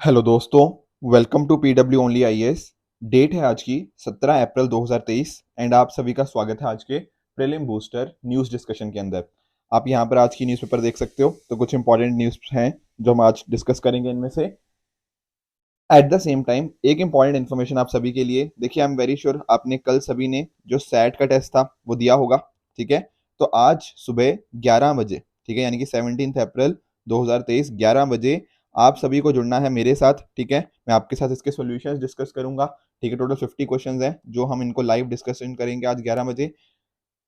Hello दोस्तों, welcome to PW only IAS. Date है आज की 17 अप्रैल 2023 एंड आप सभी का स्वागत है आज के प्रीलिम बूस्टर न्यूज़ डिस्कशन के अंदर। आप यहां पर आज की न्यूज़पेपर देख सकते हो, तो कुछ इंपॉर्टेंट न्यूज़ हैं जो हम आज डिस्कस करेंगे इनमें से। एट द सेम टाइम एक इंपॉर्टेंट इन्फॉर्मेशन आप सभी के लिए। देखिए, आई एम वेरी श्योर आपने कल सभी ने जो सैट का टेस्ट था वो दिया होगा, ठीक है। तो आज सुबह 11 बजे, ठीक है, यानी कि 17 अप्रैल 2023 11 बजे आप सभी को जुड़ना है मेरे साथ, ठीक है। मैं आपके साथ इसके सॉल्यूशंस डिस्कस करूंगा, ठीक है। टोटल 50 क्वेश्चंस हैं जो हम इनको लाइव डिस्कशन करेंगे आज 11 बजे।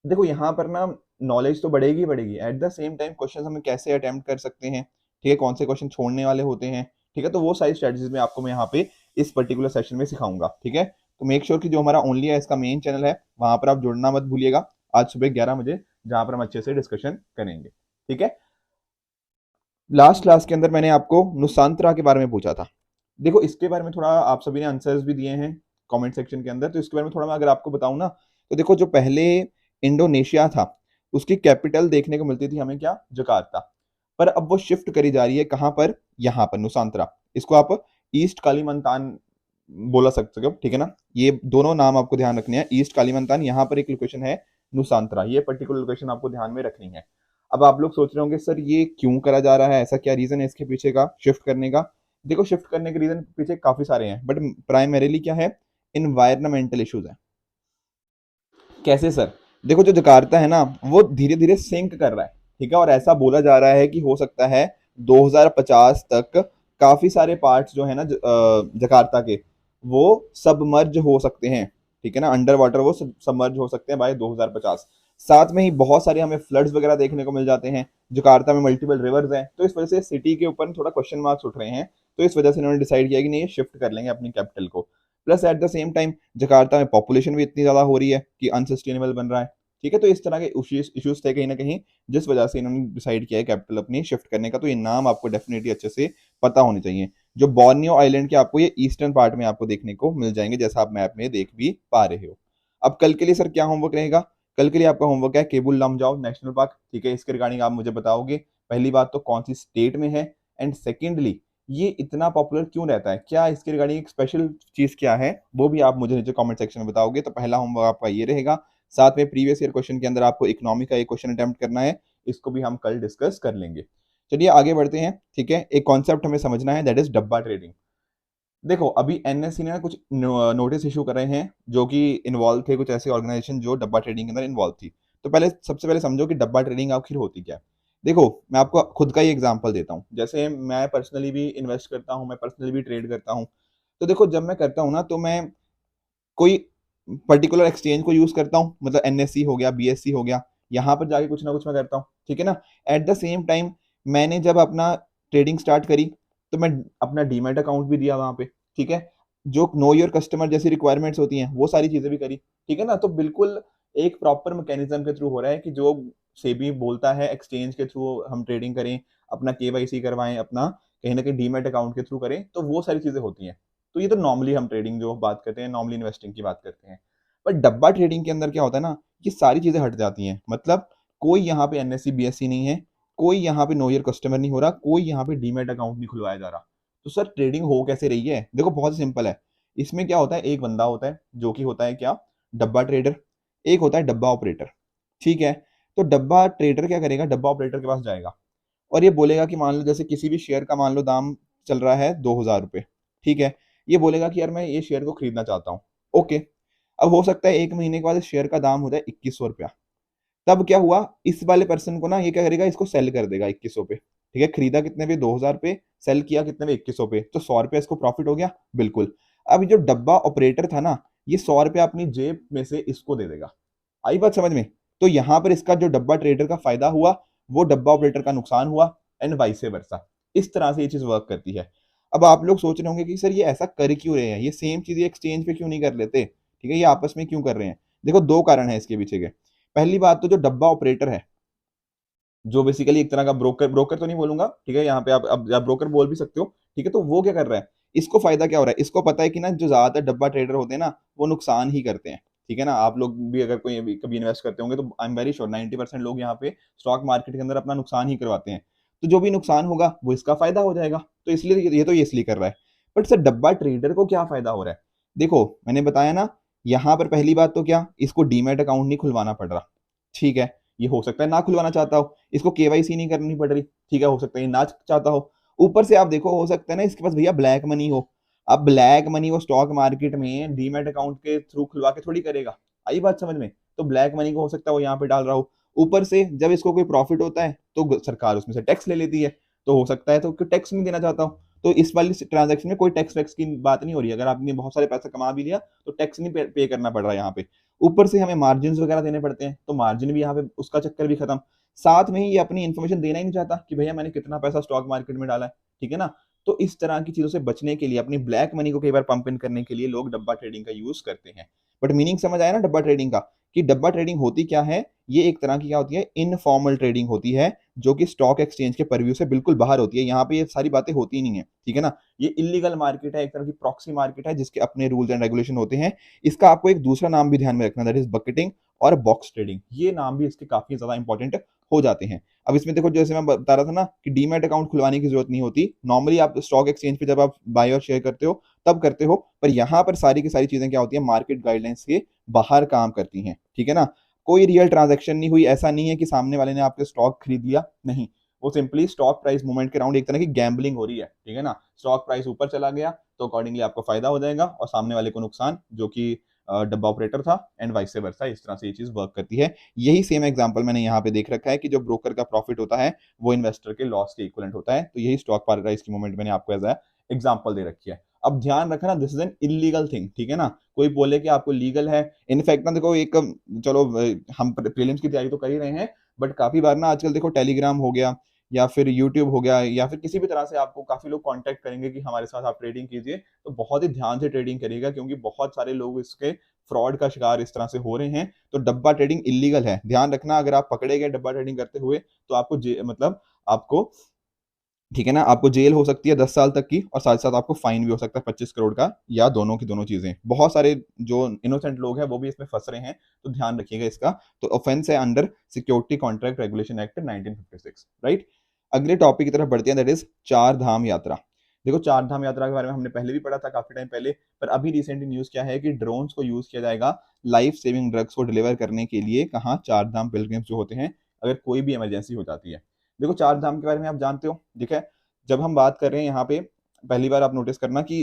देखो, यहाँ पर ना नॉलेज तो बढ़ेगी बढ़ेगी, at the same time question हम कैसे अटेम्प्ट कर सकते हैं, ठीक है, कौन से क्वेश्चन छोड़ने वाले होते हैं, ठीक है। तो वो सारी स्ट्रेटजीज में आपको मैं यहाँ पे इस पर्टिकुलर सेशन में सिखाऊंगा, ठीक है। तो मेक श्योर कि जो हमारा ओनली है इसका मेन चैनल है, वहां पर आप जुड़ना मत भूलिएगा आज सुबह 11 बजे, जहां पर हम अच्छे से डिस्कशन करेंगे, ठीक है। लास्ट क्लास के अंदर मैंने आपको नुसांतरा के बारे में पूछा था। देखो, इसके बारे में थोड़ा आप सभी ने आंसर्स भी दिए हैं कमेंट सेक्शन के अंदर, तो इसके बारे में थोड़ा मैं अगर आपको बताऊं ना, तो देखो, जो पहले इंडोनेशिया था उसकी कैपिटल देखने को मिलती थी हमें क्या, जकार्ता। पर अब वो शिफ्ट करी जा रही है कहाँ पर, यहाँ पर नुसांतरा। इसको आप ईस्ट कालीमंतान बोला सकते हो, ठीक है ना। ये दोनों नाम आपको ध्यान रखने हैं, ईस्ट कालीमंतान, यहाँ पर एक लोकेशन है नुसांतरा, ये पर्टिकुलर लोकेशन आपको ध्यान में रखनी है। अब आप लोग सोच रहे होंगे सर ये क्यों करा जा रहा है, ऐसा क्या रीजन है इसके पीछे का शिफ्ट करने का। देखो, शिफ्ट करने के रीजन पीछे काफी सारे हैं, बट प्राइमरीली क्या है, इन्वायरमेंटल इश्यूज हैं। कैसे सर? देखो, जो जकार्ता है ना वो धीरे धीरे सिंक कर रहा है, ठीक है, और ऐसा बोला जा रहा है कि हो सकता है 2050 तक काफी सारे पार्ट्स जो है ना जकार्ता के, वो सबमर्ज हो सकते हैं, ठीक है ना, अंडर वाटर वो सबमर्ज हो सकते हैं बाय 2050। साथ में ही बहुत सारे हमें फ्लड्स वगैरह देखने को मिल जाते हैं। जकार्ता में मल्टीपल रिवर्स हैं, तो इस वजह से सिटी के ऊपर थोड़ा क्वेश्चन मार्क्स उठ रहे हैं। तो इस वजह से इन्होंने डिसाइड किया कि नहीं, ये शिफ्ट कर लेंगे अपनी कैपिटल को। Plus at the same time Jakarta में पॉपुलेशन भी इतनी ज्यादा हो रही है कि अनसस्टेनेबल बन रहा है, ठीक है। तो इस तरह के इश्यूज थे कहीं ना कहीं, जिस वजह से इन्होंने डिसाइड किया है कैपिटल अपनी शिफ्ट करने का। तो ये नाम आपको डेफिनेटली अच्छे से पता होने चाहिए। जो बोर्नियो आइलैंड के आपको ये ईस्टर्न पार्ट में आपको देखने को मिल जाएंगे, जैसा आप मैप में देख भी पा रहे हो। अब कल के लिए सर क्या होमवर्क रहेगा? कल के लिए आपका होमवर्क है केबुल लमजाओ नेशनल पार्क, ठीक है। इसके रिगार्डिंग आप मुझे बताओगे पहली बात तो कौन सी स्टेट में है, एंड सेकेंडली ये इतना पॉपुलर क्यों रहता है, क्या इसके रिगार्डिंग एक स्पेशल चीज क्या है, वो भी आप मुझे नीचे कमेंट सेक्शन में बताओगे। तो पहला होमवर्क आपका ये रहेगा। साथ में प्रीवियस ईयर क्वेश्चन के अंदर आपको इकोनॉमी का एक क्वेश्चन अटेम्प्ट करना है, इसको भी हम कल डिस्कस कर लेंगे। चलिए आगे बढ़ते हैं, ठीक है। एक कॉन्सेप्ट हमें समझना है, दैट इज डब्बा ट्रेडिंग। देखो, अभी एनएससी ने ना कुछ नोटिस इशू कर रहे हैं जो कि इन्वॉल्व थे कुछ ऐसे ऑर्गेनाइजेशन जो डब्बा ट्रेडिंग के अंदर इन्वॉल्व थी। तो पहले सबसे पहले समझो कि डब्बा ट्रेडिंग आखिर होती क्या है। देखो, मैं आपको खुद का ही एग्जांपल देता हूँ। जैसे मैं पर्सनली भी इन्वेस्ट करता हूँ, मैं पर्सनली भी ट्रेड करता हूँ। तो देखो, जब मैं करता हूँ ना, तो मैं कोई पर्टिकुलर एक्सचेंज को यूज करता हूँ, मतलब एनएससी हो गया, बीएससी हो गया, यहाँ पर जाके कुछ ना कुछ मैं करता हूँ, ठीक है ना। एट द सेम टाइम मैंने जब अपना ट्रेडिंग स्टार्ट करी, तो मैं अपना डीमैट अकाउंट भी दिया वहां पे, ठीक है। जो नो योर कस्टमर जैसी रिक्वायरमेंट्स होती हैं वो सारी चीजें भी करी, ठीक है ना। तो बिल्कुल एक प्रॉपर मैकेनिज्म के थ्रू हो रहा है कि जो सेबी बोलता है एक्सचेंज के थ्रू हम ट्रेडिंग करें, अपना केवाईसी करवाएं, अपना कहीं ना कहीं डीमैट अकाउंट के थ्रू करें, तो वो सारी चीजें होती हैं। तो ये तो नॉर्मली हम ट्रेडिंग जो बात करते हैं, नॉर्मली इन्वेस्टिंग की बात करते हैं। पर डब्बा ट्रेडिंग के अंदर क्या होता है ना, ये सारी चीजें हट जाती हैं। मतलब कोई यहाँ पे एनएससी बीएससी नहीं है, कोई यहाँ पे नो ईयर कस्टमर नहीं हो रहा, कोई यहाँ पे डीमैट अकाउंट नहीं खुलवाया जा रहा। तो सर ट्रेडिंग हो कैसे रही है? देखो, बहुत सिंपल है। इसमें क्या होता है, एक बंदा होता है जो कि होता है क्या, डब्बा ट्रेडर। एक होता है डब्बा ऑपरेटर, ठीक है। तो डब्बा ट्रेडर क्या करेगा, डब्बा ऑपरेटर के पास जाएगा और ये बोलेगा कि मान लो जैसे किसी भी शेयर का मान लो दाम चल रहा है 2000 रुपये, ठीक है। ये बोलेगा कि यार मैं ये शेयर को खरीदना चाहता हूँ, ओके। अब हो सकता है 1 महीने के बाद इस शेयर का दाम हो जाए 2100 रुपया। तब क्या हुआ, इस वाले पर्सन को ना ये क्या करेगा, इसको सेल कर देगा 2100 पे, ठीक है। खरीदा कितने पे, 2000 पे, सेल किया कितने पे, 2100 पे, तो 100 रुपया इसको प्रॉफिट हो गया, बिल्कुल। अब जो डब्बा ऑपरेटर था ना, ये 100 रुपया अपनी जेब में से इसको दे देगा। आई बात समझ में? तो यहां पर इसका जो डब्बा ट्रेडर का फायदा हुआ, वो डब्बा ऑपरेटर का नुकसान हुआ, एंड वाइस वर्सा। इस तरह से ये चीज वर्क करती है। अब आप लोग सोच रहे होंगे कि सर ये ऐसा कर क्यों रहे हैं, ये सेम चीज एक्सचेंज पे क्यों नहीं कर लेते, ठीक है, ये आपस में क्यों कर रहे हैं। देखो, दो कारण है इसके पीछे के। पहली बात तो जो डब्बा ऑपरेटर है, जो बेसिकली एक तरह का ब्रोकर, ब्रोकर तो नहीं बोलूंगा, ठीक है, यहाँ पे आप ब्रोकर बोल भी सकते हो, ठीक है। तो वो क्या कर रहा है, इसको फायदा क्या हो रहा है, इसको पता है कि ना जो ज्यादातर डब्बा ट्रेडर होते हैं ना, वो नुकसान ही करते हैं, ठीक है ना। आप लोग भी अगर कभी इन्वेस्ट करते होंगे तो आई एम वेरी श्योर 90% लोग यहाँ पे स्टॉक मार्केट के अंदर अपना नुकसान ही करवाते हैं। तो जो भी नुकसान होगा वो इसका फायदा हो जाएगा। तो इसलिए ये इसलिए कर रहा है। बट सर डब्बा ट्रेडर को क्या फायदा हो रहा है? देखो मैंने बताया ना, यहाँ पर पहली बात तो क्या, इसको डीमैट अकाउंट नहीं खुलवाना पड़ रहा, ठीक है। ये हो सकता है ना खुलवाना चाहता हो, इसको केवाईसी नहीं करनी पड़ रही, ठीक है, हो सकता है ये ना चाहता हो। ऊपर से आप देखो, हो सकता है ना इसके पास भैया ब्लैक मनी हो। अब ब्लैक मनी वो स्टॉक मार्केट में डीमैट अकाउंट के थ्रू खुलवा के थोड़ी करेगा, आई बात समझ में? तो ब्लैक मनी को हो सकता है वो यहाँ पे डाल रहा हो। ऊपर से जब इसको कोई प्रॉफिट होता है तो सरकार उसमें से टैक्स ले लेती है, तो हो सकता है तो टैक्स नहीं देना चाहता हूँ। तो इस वाली ट्रांजैक्शन में कोई टैक्स वैक्स की बात नहीं हो रही है। अगर आपने बहुत सारे पैसा कमा भी लिया तो टैक्स नहीं पे करना पड़ रहा है यहाँ पे। ऊपर से हमें मार्जिन वगैरह देने पड़ते हैं, तो मार्जिन भी यहाँ पे उसका चक्कर भी खत्म। साथ में ही ये अपनी इन्फॉर्मेशन देना ही नहीं चाहता कि भैया मैंने कितना पैसा स्टॉक मार्केट में डाला है, ठीक है ना। तो इस तरह की चीजों से बचने के लिए, अपनी ब्लैक मनी को कई बार पंप इन करने के लिए लोग डब्बा ट्रेडिंग का यूज करते हैं। बट मीनिंग समझ आया ना डब्बा ट्रेडिंग का, कि डब्बा ट्रेडिंग होती क्या है? ये एक तरह की क्या होती है, इनफॉर्मल ट्रेडिंग होती है, जो कि स्टॉक एक्सचेंज के परव्यू से बिल्कुल बाहर होती है। यहाँ पे ये सारी बातें होती ही नहीं है, ठीक है ना। ये इलीगल मार्केट है, एक तरह की प्रॉक्सी मार्केट है, जिसके अपने रूल्स एंड रेगुलेशन होते हैं। इसका आपको एक दूसरा नाम भी ध्यान में रखना, दैट इज बकेटिंग और बॉक्स ट्रेडिंग। ये नाम भी इसके काफी ज्यादा इंपॉर्टेंट हो जाते हैं। अब इसमें देखो, जैसे मैं बता रहा था ना कि डीमैट अकाउंट खुलवाने की जरूरत नहीं होती। नॉर्मली आप स्टॉक एक्सचेंज पे जब आप बाय और शेयर करते हो तब करते हो, पर यहाँ पर सारी की सारी चीजें क्या होती है, मार्केट गाइडलाइंस के बाहर काम करती हैं, ठीक है ना। कोई रियल ट्रांजैक्शन नहीं हुई, ऐसा नहीं है कि सामने वाले ने आपके स्टॉक खरीद लिया, नहीं। वो सिंपली स्टॉक प्राइस मूवमेंट के राउंड एक तरह की गैम्बलिंग हो रही है, ठीक है ना। स्टॉक प्राइस ऊपर चला गया तो अकॉर्डिंगली आपको फायदा हो जाएगा और सामने वाले को नुकसान, जो कि डब्बा ऑपरेटर था, एंड वाइस वर्सा। इस तरह से ये चीज वर्क करती है। यही सेम एग्जांपल मैंने यहाँ पे देख रखा है कि जो ब्रोकर का प्रॉफिट होता है वो इन्वेस्टर के लॉस के इक्विवेलेंट होता है। तो यही स्टॉक प्राइस की मूवमेंट मैंने आपको एज एग्जाम्पल दे रखी है। अब ध्यान रखना, this is an illegal thing, ठीक है ना। कोई बोले कि आपको लीगल है, इनफैक्ट ना देखो एक, चलो हम प्रीलिम्स की तैयारी तो कर ही रहे हैं, बट काफी बार ना आजकल देखो टेलीग्राम हो गया या फिर यूट्यूब हो गया या फिर किसी भी तरह से आपको काफी लोग कांटेक्ट करेंगे कि हमारे साथ आप ट्रेडिंग कीजिए। तो बहुत ही ध्यान से ट्रेडिंग करिएगा, क्योंकि बहुत सारे लोग इसके फ्रॉड का शिकार इस तरह से हो रहे हैं। तो डब्बा ट्रेडिंग इलीगल है, ध्यान रखना। अगर आप पकड़े गए डब्बा ट्रेडिंग करते हुए तो आपको मतलब आपको, ठीक है ना, आपको जेल हो सकती है 10 साल तक की, और साथ साथ आपको फाइन भी हो सकता है 25 करोड़ का, या दोनों की दोनों चीजें। बहुत सारे जो इनोसेंट लोग हैं वो भी इसमें फंस रहे हैं, तो ध्यान रखिएगा इसका। तो ऑफेंस है under security contract regulation act 1956, right. अगले टॉपिक की तरफ बढ़ते हैं, दैट इज चार धाम यात्रा। देखो चार धाम यात्रा के बारे में हमने पहले भी पढ़ा था काफी टाइम पहले, पर अभी रिसेंटली न्यूज क्या है कि ड्रोन्स को यूज किया जाएगा लाइफ सेविंग ड्रग्स को डिलीवर करने के लिए। कहाँ? चार धाम पिलग्रिम्स जो होते हैं, अगर कोई भी इमरजेंसी हो जाती है। देखो चार धाम के बारे में आप जानते हो, ठीक है। जब हम बात कर रहे हैं यहाँ पे, पहली बार आप नोटिस करना कि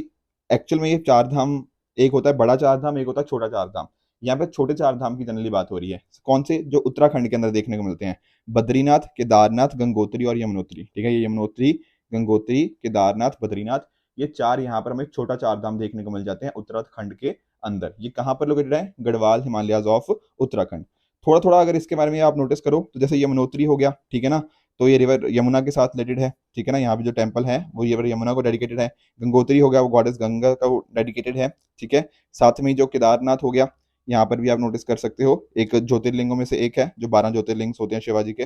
एक्चुअल में ये चार धाम, एक होता है बड़ा चार धाम, एक होता है छोटा चार धाम। यहाँ पे छोटे चार धाम की जनरली बात हो रही है। कौन से? जो उत्तराखंड के अंदर देखने को मिलते हैं, बद्रीनाथ, केदारनाथ, गंगोत्री और यमुनोत्री, ठीक है। ये यमुनोत्री, गंगोत्री, केदारनाथ, बद्रीनाथ, ये चार यहाँ पर हमें छोटा चार धाम देखने को मिल जाते हैं उत्तराखंड के अंदर। ये कहाँ पर लोकेटेड है? गढ़वाल हिमालयाज ऑफ उत्तराखंड। थोड़ा थोड़ा अगर इसके बारे में आप नोटिस करो तो जैसे यमुनोत्री हो गया, ठीक है ना, तो ये रिवर यमुना के साथ रिलेटेड है, ठीक है ना। यहाँ पे जो टेम्पल है वो रिवर यमुना को डेडिकेटेड है। गंगोत्री हो गया, वो गॉडेस गंगा का डेडिकेटेड है, ठीक है। साथ में जो केदारनाथ हो गया, यहाँ पर भी आप नोटिस कर सकते हो, एक ज्योतिर्लिंगों में से एक है, जो 12 ज्योतिर्लिंग होते हैं शिवाजी के,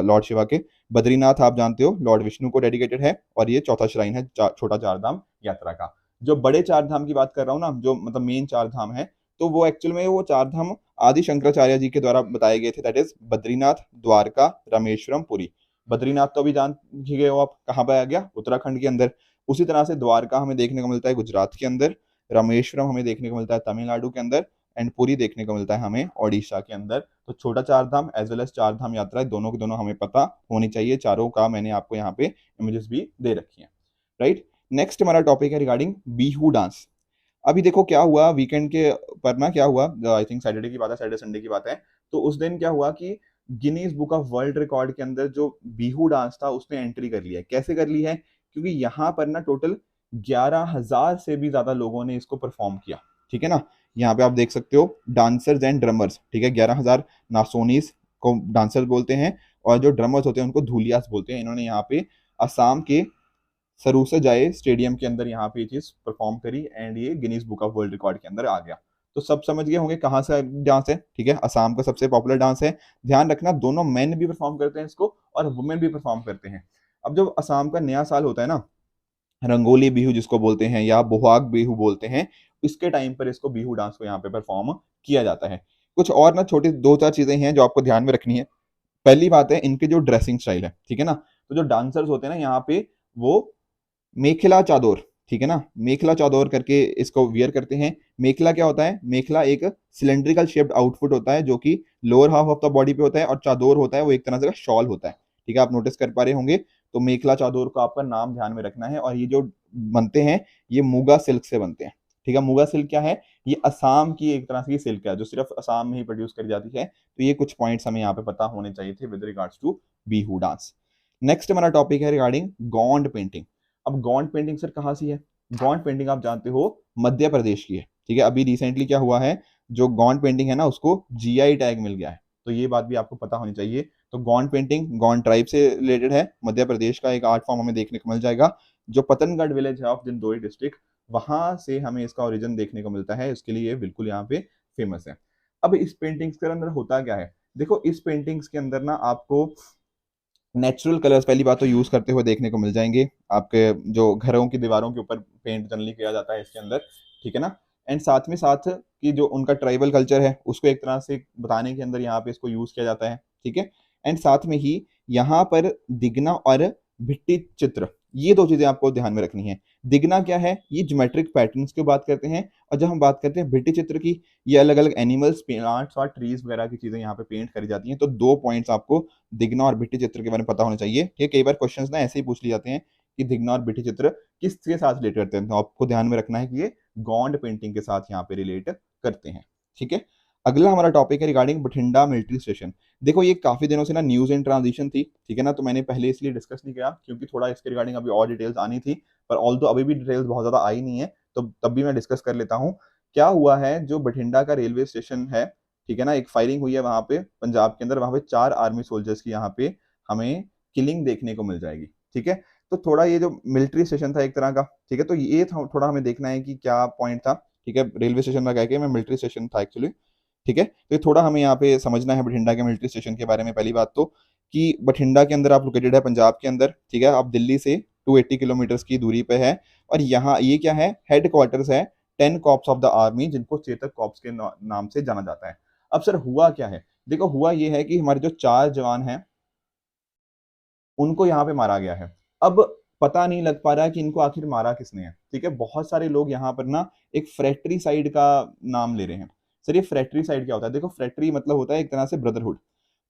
लॉर्ड शिवा के। बद्रीनाथ आप जानते हो लॉर्ड विष्णु को डेडिकेटेड है, और ये चौथा श्राइन है छोटा चार धाम यात्रा का। जो बड़े चार धाम की बात कर रहा हूँ ना, जो मतलब मेन चार धाम है, तो वो एक्चुअल में वो चार धाम आदि शंकराचार्य जी के द्वारा बताए गए थे, दैट इज बद्रीनाथ, द्वारका, रामेश्वरम, पुरी। बद्रीनाथ तो अभी जान ही गए हो आप, कहाँ पे आ गया? उत्तराखंड के अंदर। उसी तरह से द्वारका हमें देखने को मिलता है गुजरात के अंदर, रामेश्वरम हमें देखने को मिलता है तमिलनाडु के अंदर, एंड पुरी देखने को मिलता है हमें ओडिशा के अंदर। तो छोटा चार धाम एज वेल एज चार धाम यात्रा, दोनों के दोनों हमें पता होनी चाहिए। चारों का मैंने आपको यहाँ पे इमेजेस भी दे रखी हैं, राइट। नेक्स्ट हमारा टॉपिक है रिगार्डिंग बिहू डांस। अभी देखो क्या हुआ वीकेंड के पर ना, क्या हुआ, आई थिंक सैटरडे की बात है, सैटरडे संडे की बात है। तो उस दिन क्या हुआ कि Guinness book of world record के अंदर जो बिहू डांस था उसने एंट्री कर लिया है। कैसे कर ली है? क्योंकि यहाँ पर ना टोटल 11,000 से भी ज्यादा लोगों ने इसको परफॉर्म किया, ठीक है ना। यहाँ पे आप देख सकते हो डांसर्स एंड ड्रमर्स, ठीक है। 11,000 नासोनीस को डांसर्स बोलते हैं, और जो ड्रमर्स होते हैं उनको धूलियास बोलते हैं। इन्होंने यहाँ पे असम के सरूसा जाए स्टेडियम के अंदर यहाँ पे ये चीज परफॉर्म करी, एंड ये Guinness book of world record के अंदर आ गया। तो सब समझ गए होंगे कहाँ से डांस है, ठीक है। असम का सबसे पॉपुलर डांस है। ध्यान रखना, दोनों मेन भी परफॉर्म करते हैं इसको और वुमेन भी परफॉर्म करते हैं। अब जब असम का नया साल होता है ना, रंगोली बिहू जिसको बोलते हैं या बोहाग बिहू बोलते हैं, इसके टाइम पर इसको बिहू डांस को यहाँ पे परफॉर्म किया जाता है। कुछ और ना छोटी दो चार चीजें हैं जो आपको ध्यान में रखनी है। पहली बात है इनके जो ड्रेसिंग स्टाइल है, ठीक है ना। तो जो डांसर्स होते हैं ना यहाँ पे वो मेखला चादोर, ठीक है ना, मेखला चादोर करके इसको वियर करते हैं। मेखला क्या होता है? मेखला एक सिलेंड्रिकल शेप्ड आउटफिट होता है जो कि lower half of the body पे होता है, और चादोर होता है वो एक तरह से का शॉल होता है, ठीक है, आप नोटिस कर पा रहे होंगे। तो मेखला चादोर का आपका नाम ध्यान में रखना है। और ये जो बनते हैं ये मुगा सिल्क से बनते हैं, ठीक है। मुगा सिल्क क्या है? ये असम की एक तरह से की सिल्क है जो सिर्फ असम में ही प्रोड्यूस करी जाती है। तो ये कुछ पॉइंट्स हमें यहाँ पे पता होने चाहिए थे with regards to Bihu dance. Next हमारा टॉपिक है रिगार्डिंग गॉन्ड पेंटिंग। अब गॉन्ड पेंटिंग सर कहाँ सी है? गॉन्ड पेंटिंग आप जानते हो मध्य प्रदेश की है, ठीक है। अभी रिसेंटली क्या हुआ है, जो गॉन्ड पेंटिंग है ना उसको जीआई टैग मिल गया है, तो ये बात भी आपको पता होनी चाहिए। तो गॉन्ड पेंटिंग गॉन्ड ट्राइब से रिलेटेड है, मध्य प्रदेश का एक आर्ट फॉर्म हमें देखने को मिल जाएगा। जो पतनगढ़ विलेज है ऑफ दिंडोरी डिस्ट्रिक्ट, वहां से हमें इसका ओरिजिन देखने को मिलता है, इसके लिए बिल्कुल यहाँ पे फेमस है। अब इस पेंटिंग्स के अंदर होता क्या है? देखो इस पेंटिंग्स के अंदर ना आपको नेचुरल कलर्स पहली बात तो यूज करते हुए देखने को मिल जाएंगे। आपके जो घरों की दीवारों के ऊपर पेंट जनरली किया जाता है इसके अंदर, ठीक है ना। एंड साथ में साथ कि जो उनका ट्राइबल कल्चर है उसको एक तरह से बताने के अंदर यहाँ पे इसको यूज किया जाता है, ठीक है। एंड साथ में ही यहाँ पर दिगना और भित्ति चित्र, ये दो चीजें आपको ध्यान में रखनी है। दिगना क्या है? ये ज्योमेट्रिक पैटर्न्स की बात करते हैं, और जब हम बात करते हैं भित्ति चित्र की, ये अलग अलग एनिमल्स, प्लांट्स और ट्रीज वगैरह की चीजें यहाँ पे पेंट करी जाती हैं। तो दो पॉइंट्स आपको दिगना और भित्ति चित्र के बारे में पता होना चाहिए, ठीक है। कई बार क्वेश्चंस ना ऐसे ही पूछ लिए जाते हैं कि दिगना और भित्ति चित्र किसके साथ रिलेट करते हैं, तो आपको ध्यान में रखना है कि ये गॉन्ड पेंटिंग के साथ यहाँ पे रिलेट करते हैं, ठीक है। अगला हमारा टॉपिक है रिगार्डिंग बठिंडा मिलिट्री स्टेशन। देखो ये काफी दिनों से ना न्यूज इन ट्रांजिशन थी, ठीक है ना, तो मैंने पहले इसलिए डिस्कस नहीं किया क्योंकि थोड़ा इसके रिगार्डिंग अभी और डिटेल्स आनी थी, पर ऑल तो अभी भी डिटेल्स बहुत ज्यादा आई नहीं है, तो तब भी मैं डिस्कस कर लेता हूँ। क्या हुआ है, जो बठिंडा का रेलवे स्टेशन है, ठीक है ना, एक फायरिंग हुई है वहां पे पंजाब के अंदर, वहां पे 4 आर्मी सोल्जर्स की यहाँ पे हमें किलिंग देखने को मिल जाएगी, ठीक है। तो थोड़ा ये जो मिलिट्री स्टेशन था एक तरह का, ठीक है, तो ये थोड़ा हमें देखना है कि क्या पॉइंट था, ठीक है। रेलवे स्टेशन में कह के मैं मिलिट्री स्टेशन था एक्चुअली, ठीक है। तो ये थोड़ा हमें यहाँ पे समझना है बठिंडा के मिलिट्री स्टेशन के बारे में। पहली बात तो कि बठिंडा के अंदर आप लोकेटेड है पंजाब के अंदर, ठीक है, आप दिल्ली से 280 किलोमीटर की दूरी पे है। और यहाँ ये क्या है? हेड क्वार्टर्स है 10 कॉर्प्स ऑफ द आर्मी, जिनको चेतक कॉर्प्स के नाम से जाना जाता है। अब सर हुआ क्या है? देखो हुआ ये है कि हमारे जो 4 जवान हैं उनको यहाँ पे मारा गया है। अब पता नहीं लग पा रहा है कि इनको आखिर मारा किसने है, ठीक है। बहुत सारे लोग यहाँ पर ना एक फ्रेटरी साइड का नाम ले रहे हैं। सर ये फ्रेटरी साइड क्या होता है? देखो फ्रेटरी मतलब होता है एक तरह से ब्रदरहुड।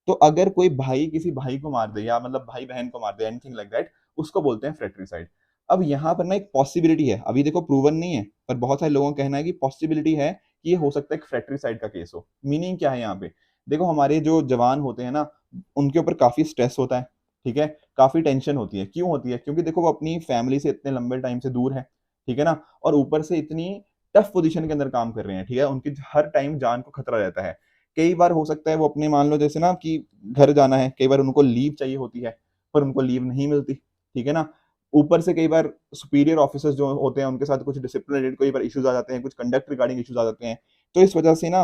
तो अगर कोई भाई किसी भाई को मार दे, या मतलब भाई बहन को मार दे, एनीथिंग लाइक दैट, उसको बोलते हैं फ्रेटरीसाइड। अब यहाँ पर ना एक पॉसिबिलिटी है, अभी देखो प्रूवन नहीं है, पर बहुत सारे लोगों का कहना है कि पॉसिबिलिटी है कि ये हो सकता है एक फ्रेटरीसाइड का केस हो। मीनिंग क्या है यहाँ पे? देखो हमारे जो जवान होते हैं ना, उनके ऊपर काफी स्ट्रेस होता है, ठीक है, काफी टेंशन होती है। क्यों होती है? क्योंकि देखो वो अपनी फैमिली से इतने लंबे टाइम से दूर है, ठीक है ना, और ऊपर से इतनी टफ पोजीशन के अंदर काम कर रहे हैं, ठीक है, उनकी हर टाइम जान को खतरा रहता है। कई बार हो सकता है वो अपने, मान लो जैसे ना कि घर जाना है, कई बार उनको लीव चाहिए होती है, पर उनको लीव नहीं मिलती, ठीक है ना। ऊपर से कई बार सुपीरियर ऑफिसर्स जो होते हैं उनके साथ कुछ डिसिप्लिन रिलेटेड कई बार इश्यूज आ जाते हैं, कुछ कंडक्ट रिगार्डिंग इश्यूज आ जाते हैं। तो इस वजह से ना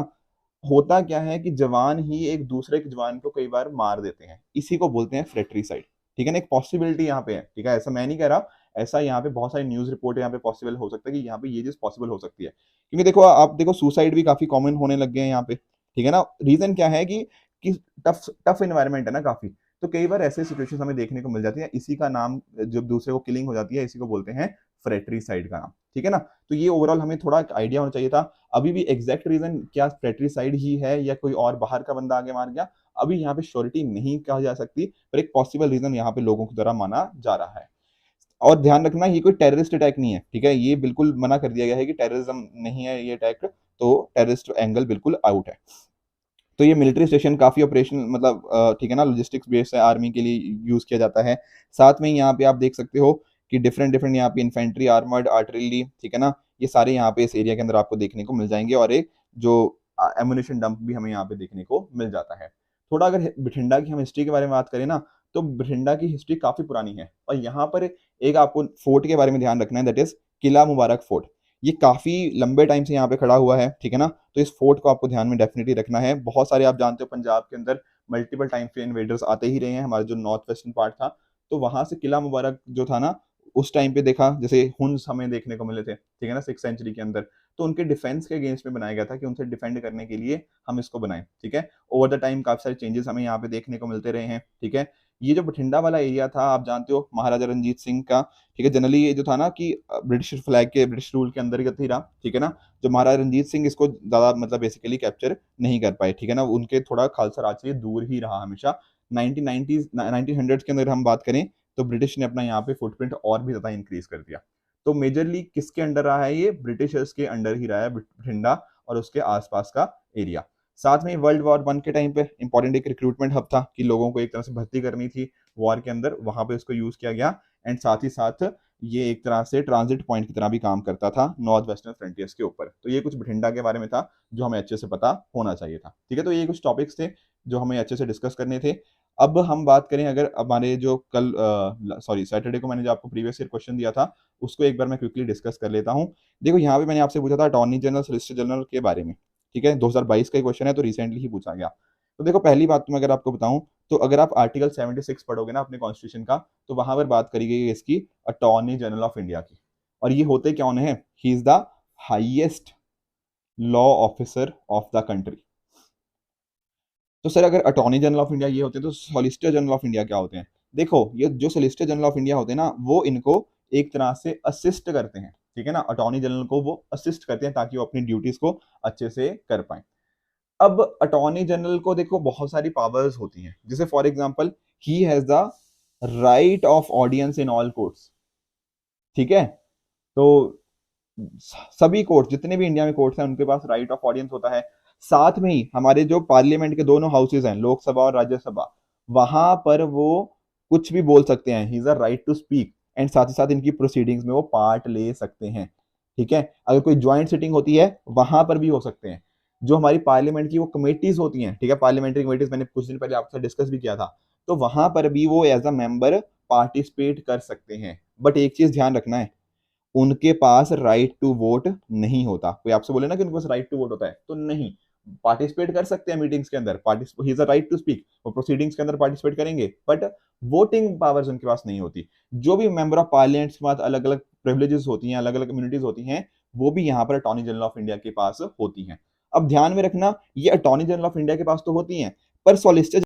होता क्या है कि जवान ही एक दूसरे के जवान को कई बार मार देते हैं, इसी को बोलते हैं फ्रेटरीसाइड, ठीक है ना। एक पॉसिबिलिटी यहाँ पे है, ठीक है, ऐसा मैं नहीं कह रहा, ऐसा यहाँ पे बहुत सारी न्यूज रिपोर्ट यहाँ पे पॉसिबल हो सकता है कि यहाँ पे ये चीज पॉसिबल हो सकती है। क्योंकि देखो आप देखो सुसाइड भी काफी कॉमन होने लग गए हैं यहाँ पे, ठीक है ना। रीजन क्या है कि टफ टफ इन्वायरमेंट है ना काफी, तो कई बार ऐसे सिचुएशन हमें देखने को मिल जाती है। इसी का नाम, जब दूसरे को किलिंग हो जाती है, इसी को बोलते हैं फ्रेटरीसाइड का नाम, ठीक है ना। तो ये ओवरऑल हमें थोड़ा आइडिया होना चाहिए था। अभी भी एग्जैक्ट रीजन क्या फ्रेटरीसाइड ही है या कोई और बाहर का बंदा आगे मार गया, अभी यहाँ पे श्योरिटी नहीं कहा जा सकती, पर एक पॉसिबल रीजन यहाँ पे लोगों के द्वारा माना जा रहा है। और ध्यान रखना ये कोई टेररिस्ट अटैक नहीं है, ठीक है, ये बिल्कुल मना कर दिया गया है कि टेररिज्म नहीं है ये अटैक, तो टेररिस्ट एंगल बिल्कुल आउट है। तो ये मिलिट्री स्टेशन काफी ऑपरेशनल, मतलब ठीक है ना, लॉजिस्टिक्स बेस है, आर्मी के लिए यूज किया जाता है। साथ में यहाँ पे आप देख सकते हो कि डिफरेंट डिफरेंट यहाँ पे इन्फेंट्री, आर्मर्ड, आर्टिलरी, ठीक है ना, ये सारे यहाँ पे इस एरिया के अंदर आपको देखने को मिल जाएंगे। और एक जो एम्यूनिशन डंप भी हमें यहाँ पे देखने को मिल जाता है। थोड़ा अगर बठिंडा की हम हिस्ट्री के बारे में बात करें ना, तो बठिंडा की हिस्ट्री काफी पुरानी है। और यहाँ पर एक आपको फोर्ट के बारे में ध्यान रखना है, that is Qila Mubarak fort. ये काफी लंबे टाइम से यहाँ पे खड़ा हुआ है, ठीक है ना। तो इस फोर्ट को आपको ध्यान में डेफिनेटली रखना है। बहुत सारे आप जानते हो पंजाब के अंदर मल्टीपल टाइम पे इन्वेडर्स आते ही रहे हैं, हमारा जो नॉर्थ वेस्टर्न पार्ट था, तो वहां से किला मुबारक जो था ना, उस टाइम पे देखा जैसे हुन्स हमें देखने को मिले थे, ठीक है ना, 6th सेंचुरी के अंदर। तो उनके डिफेंस के अगेंस्ट में बनाया गया था कि उनसे डिफेंड करने के लिए हम इसको बनाएं, ठीक है। ओवर द टाइम काफी सारे चेंजेस हमें यहाँ पे देखने को मिलते रहे हैं, ठीक है। ये जो बठिंडा वाला एरिया था, आप जानते हो महाराजा रंजीत सिंह का, ठीक है, जनरली ये जो था ना कि ब्रिटिश फ्लैग के, ब्रिटिश रूल के अंतर्गत ही रहा, ठीक है ना, जो महाराजा रंजीत सिंह इसको ज्यादा मतलब बेसिकली कैप्चर नहीं कर पाए, ठीक है ना, उनके थोड़ा खालसा राज से दूर ही रहा हमेशा। 1990s 1900 के अंदर हम बात करें तो ब्रिटिश ने अपना यहाँ पे फुटप्रिंट और भी ज्यादा इंक्रीज कर दिया। तो मेजरली किसके अंडर रहा है, ये ब्रिटिशर्स के अंडर ही रहा है बठिंडा और उसके आसपास का एरिया। साथ में वर्ल्ड वॉर 1 के टाइम पे इंपॉर्टेंट एक रिक्रूटमेंट हब था कि लोगों को एक तरह से भर्ती करनी थी वॉर के अंदर, वहां पे उसको यूज किया गया। एंड साथ ही साथ ये एक तरह से ट्रांजिट पॉइंट की तरह भी काम करता था नॉर्थ वेस्टर्न फ्रंटियर्स के ऊपर। तो ये कुछ बठिंडा के बारे में था जो हमें अच्छे से पता होना चाहिए था, ठीक है। तो ये कुछ टॉपिक्स थे जो हमें अच्छे से डिस्कस करने थे। अब हम बात करें, अगर हमारे जो कल सॉरी सैटरडे को मैंने जो आपको प्रीवियस ईयर क्वेश्चन दिया था उसको एक बार मैं क्विकली डिस्कस कर लेता हूँ। देखो यहाँ पे मैंने आपसे पूछा था अटॉर्नी जनरल, सोलिसिटर जनरल के बारे में, ठीक है, 2022 का क्वेश्चन है तो रिसेंटली ही पूछा गया। तो देखो पहली बात तो मैं अगर आपको बताऊं तो अगर आप आर्टिकल 76 पढ़ोगे ना अपने कॉन्स्टिट्यूशन का, तो वहां पर बात करी गई है इसकी अटॉर्नी जनरल ऑफ इंडिया की। और ये होते कौन है, he is the highest law officer of the country. तो सर अगर अटॉर्नी जनरल ऑफ इंडिया ये होते हैं तो सॉलिसिटर जनरल ऑफ इंडिया क्या होते हैं? देखो ये जो सॉलिसिटर जनरल ऑफ इंडिया होते हैं ना, वो इनको एक तरह से असिस्ट करते हैं, ठीक है ना, अटॉर्नी जनरल को वो असिस्ट करते हैं ताकि वो अपनी ड्यूटीज को अच्छे से कर पाए। अब अटॉर्नी जनरल को देखो बहुत सारी पावर्स होती हैं, जैसे for example he has the right of audience in all courts, ठीक है। तो सभी कोर्ट, जितने भी इंडिया में कोर्ट्स हैं उनके पास राइट ऑफ ऑडियंस होता है। साथ में ही हमारे जो पार्लियामेंट के दोनों हाउसेज हैं, लोकसभा और राज्यसभा, वहां पर वो कुछ भी बोल सकते हैं, he is a right to speak. And साथ ही साथ इनकी प्रोसीडिंग्स में वो पार्ट ले सकते हैं, ठीक है। अगर कोई ज्वाइंट सिटिंग होती है वहां पर भी हो सकते हैं। जो हमारी पार्लियामेंट की वो कमेटीज होती हैं, ठीक है, पार्लियामेंट्री कमेटीज, मैंने कुछ दिन पहले आपसे डिस्कस भी किया था, तो वहां पर भी वो एज अ मेंबर पार्टिसिपेट कर सकते हैं। बट एक चीज ध्यान रखना है, उनके पास राइट टू वोट नहीं होता। कोई आपसे बोले ना कि उनके पास राइट टू वोट होता है, तो नहीं, पार्टिसिपेट कर सकते हैं मीटिंग्स के अंदर, he is a right to speak, वो प्रोसीडिंग्स के अंदर पार्टिसिपेट करेंगे, बट वोटिंग पावर्स उनके पास नहीं होती। जो भी मेंबर ऑफ पार्लियामेंट के पास अलग अलग प्रिविलेजेस होती हैं, अलग अलग कम्युनिटीज होती हैं, वो भी यहाँ पर अटॉर्नी जनरल ऑफ इंडिया के पास होती हैं। अब ध्यान में रखना, ये अटॉर्नी जनरल ऑफ इंडिया के पास तो होती हैं, पर सॉलिसिटर